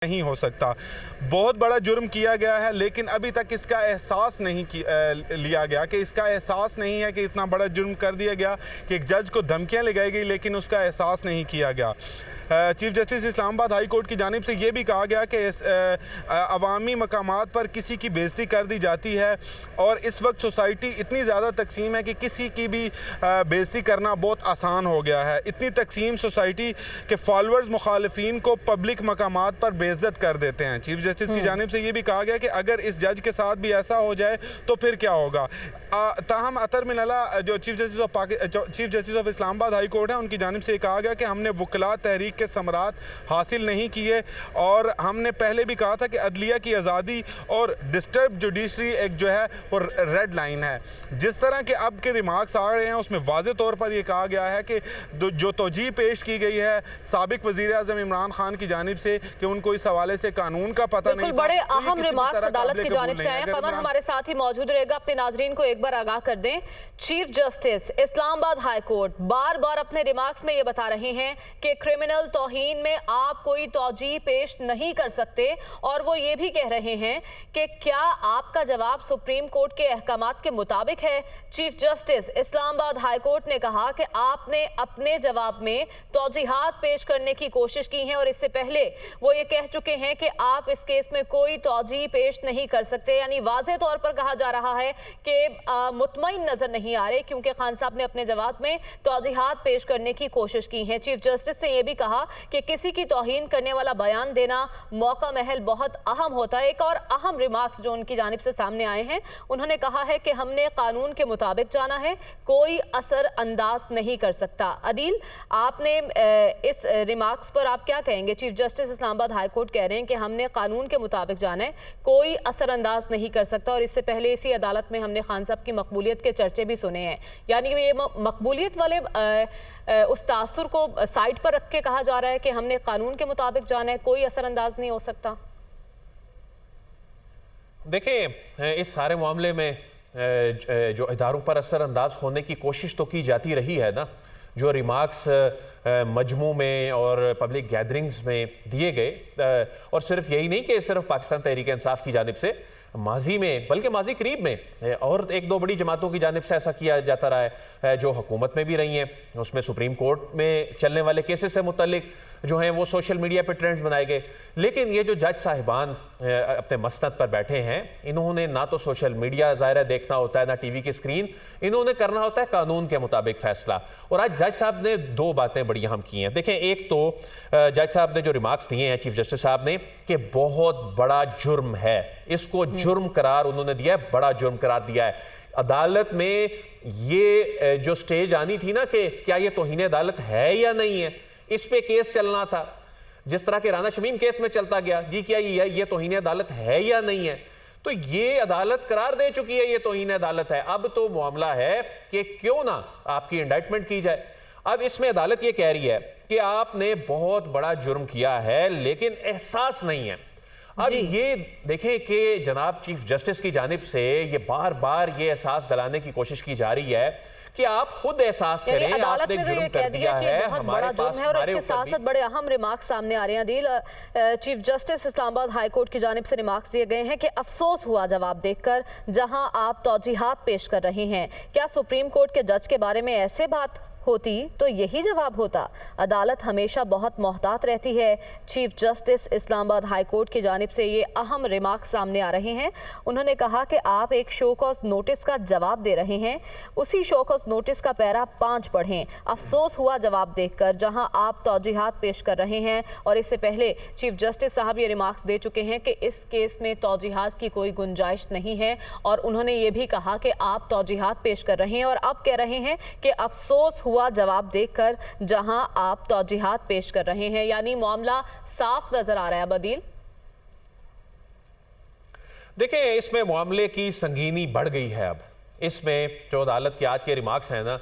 नहीं हो सकता। बहुत बड़ा जुर्म किया गया है, लेकिन अभी तक इसका एहसास नहीं लिया गया कि इसका एहसास नहीं है कि इतना बड़ा जुर्म कर दिया गया कि एक जज को धमकियां लगाई गई, लेकिन उसका एहसास नहीं किया गया। Chief justice Islamabad high court की जानिब से ये भी कहा गया कि अवामी मकामात पर किसी की बेइज्जती कर दी जाती है और इस वक्त सोसाइटी इतनी ज़्यादा तकसीम है कि किसी की भी बेइज्जती करना बहुत आसान हो गया है। इतनी तकसीम सोसाइटी के फॉलोअर्स मुखालिफिन को पब्लिक मकामात पर बेइज्जत कर देते हैं। चीफ जस्टिस की जानिब से ये भी कहा गया कि अगर इस जज के साथ भी ऐसा हो जाए तो फिर क्या होगा। ताहम अतर मिनला जो chief justice of Islamabad high court है, उनकी जानिब से कहा गया कि हमने वकला तहरीक के समरात हासिल नहीं किए और हमने पहले भी कहा था कि अदलिया की आज़ादी और डिस्टर्ब जुडिशरी एक जो है वो रेड लाइन है। जिस तरह के अब के रिमार्क्स आ रहे हैं उसमें वाज़े तौर पर यह कहा गया है कि जो तोजी पेश की गई है साबिक वज़ीर आज़म इमरान खान की जानिब से कि उनको इस हवाले से कानून का पता नहीं था। बड़े अहम रिमार्क्स अदालत की जानिब से आए। कमर हमारे साथ ही मौजूद रहेगा, अपने नाजरीन को एक बार आगाह कर दें। Chief justice Islamabad high court बार बार अपने रिमार्क्स में ये बता रहे हैं कि क्रिमिनल तौहीन में आप कोई तौजीह पेश नहीं कर सकते और वो ये भी कह रहे हैं कि क्या आपका जवाब सुप्रीम कोर्ट के अहकामात के मुताबिक है। Chief justice Islamabad high court ने कहा कि आपने अपने जवाब में तौजीहात पेश करने की कोशिश की है और इससे पहले वो ये कह चुके हैं कि आप इस केस में कोई तौजीह पेश नहीं कर सकते। यानी वाज़े तौर पर कहा जा रहा है कि मुतमईन नजर नहीं आ रहे क्योंकि खान साहब ने अपने जवाब में तौजीहात पेश करने की कोशिश की है। चीफ जस्टिस ने यह भी कहा कि किसी की तौहीन करने वाला बयान देना मौका महल बहुत अहम होता है। एक और अहम रिमार्क्स जो उनकी जानिब से सामने आए हैं, उन्होंने कहा है कि हमने कानून के मुताबिक जाना है, कोई असर अंदाज नहीं कर सकता। अदील, आपने इस रिमार्क्स पर आप क्या कहेंगे? Chief justice Islamabad high court कह रहे हैं कि हमने कानून के मुताबिक जाना है, कोई असर अंदाज नहीं कर सकता और इससे पहले इसी अदालत में हमने खान साहब की मकबूलियत के चर्चे भी सुने हैं। यानी ये मकबूलियत वाले उस तासुर को साइड पर रख के कहा जा रहा है कि हमने कानून के मुताबिक जाना है, कोई असरअंदाज नहीं हो सकता। देखिए, इस सारे मामले में जो इदारों पर असरअंदाज होने की कोशिश तो की जाती रही है ना, जो रिमार्क्स मजमू में और पब्लिक गैदरिंग्स में दिए गए, और सिर्फ यही नहीं कि सिर्फ पाकिस्तान तहरीक इंसाफ की जानिब से, माजी में बल्कि माजी करीब में और एक दो बड़ी जमातों की जानिब से ऐसा किया जाता रहा है जो हुकूमत में भी रही हैं। उसमें सुप्रीम कोर्ट में चलने वाले केसेस से मुतल्लिक जो हैं वो सोशल मीडिया पर ट्रेंड्स बनाए गए। लेकिन ये जो जज साहिबान अपने मसनद पर बैठे हैं, इन्होंने ना तो सोशल मीडिया ज़ाहिर देखना होता है ना टीवी की स्क्रीन, इन्होंने करना होता है कानून के मुताबिक फैसला। और आज जज साहब ने दो बातें बड़ी अहम की हैं। देखें, एक तो जज साहब ने जो रिमार्क्स दिए हैं चीफ जस्टिस साहब ने कि बहुत बड़ा जुर्म है, इसको जुर्म करार उन्होंने दिया है, बड़ा जुर्म करार दिया है। अदालत में ये जो स्टेज आनी थी ना कि क्या ये तौहीन अदालत है या नहीं है, इस पे केस चलना था, जिस तरह के राना शमीम केस में चलता गया जी, क्या ये तौहीन अदालत है या नहीं है। तो ये अदालत करार दे चुकी है ये तौहीन अदालत है। अब तो मामला है कि क्यों ना आपकी इंडाइटमेंट की जाए। अब इसमें अदालत ये कह रही है कि आपने बहुत बड़ा जुर्म किया है लेकिन एहसास नहीं है। अब ये देखें कि जनाब चीफ जस्टिस की जानिब से ये बार बार ये एहसास दिलाने की कोशिश की जा रही है कि आप खुद एहसास करें आपने जुर्म कर दिया है, हमारे पास है। और इसके साथ साथ बड़े अहम रिमार्क्स सामने आ रहे हैं। Adeel, chief justice Islamabad high court की जानिब से रिमार्क्स दिए गए हैं कि अफसोस हुआ जवाब देखकर जहां आप तौजीहात पेश कर रहे हैं। क्या सुप्रीम कोर्ट के जज के बारे में ऐसे बात होती तो यही जवाब होता। अदालत हमेशा बहुत मोहतात रहती है। Chief justice Islamabad high court की जानिब से ये अहम रिमार्क्स सामने आ रहे हैं। उन्होंने कहा कि आप एक शो कॉज नोटिस का जवाब दे रहे हैं, उसी शो कॉज नोटिस का पैरा 5 पढ़ें। अफसोस हुआ जवाब देखकर जहां आप तौजीहात पेश कर रहे हैं। और इससे पहले चीफ जस्टिस साहब ये रिमार्क्स दे चुके हैं कि इस केस में तौजीहात की कोई गुंजाइश नहीं है और उन्होंने ये भी कहा कि आप तौजीहात पेश कर रहे हैं और अब कह रहे हैं कि अफसोस हुआ जवाब देखकर जहां आप तौजीहात पेश कर रहे हैं। यानी मामला साफ नजर आ रहा है। बदील, देखें, इसमें मामले की संगीनी बढ़ गई है। अब इसमें जो अदालत के आज के रिमार्क्स हैं ना,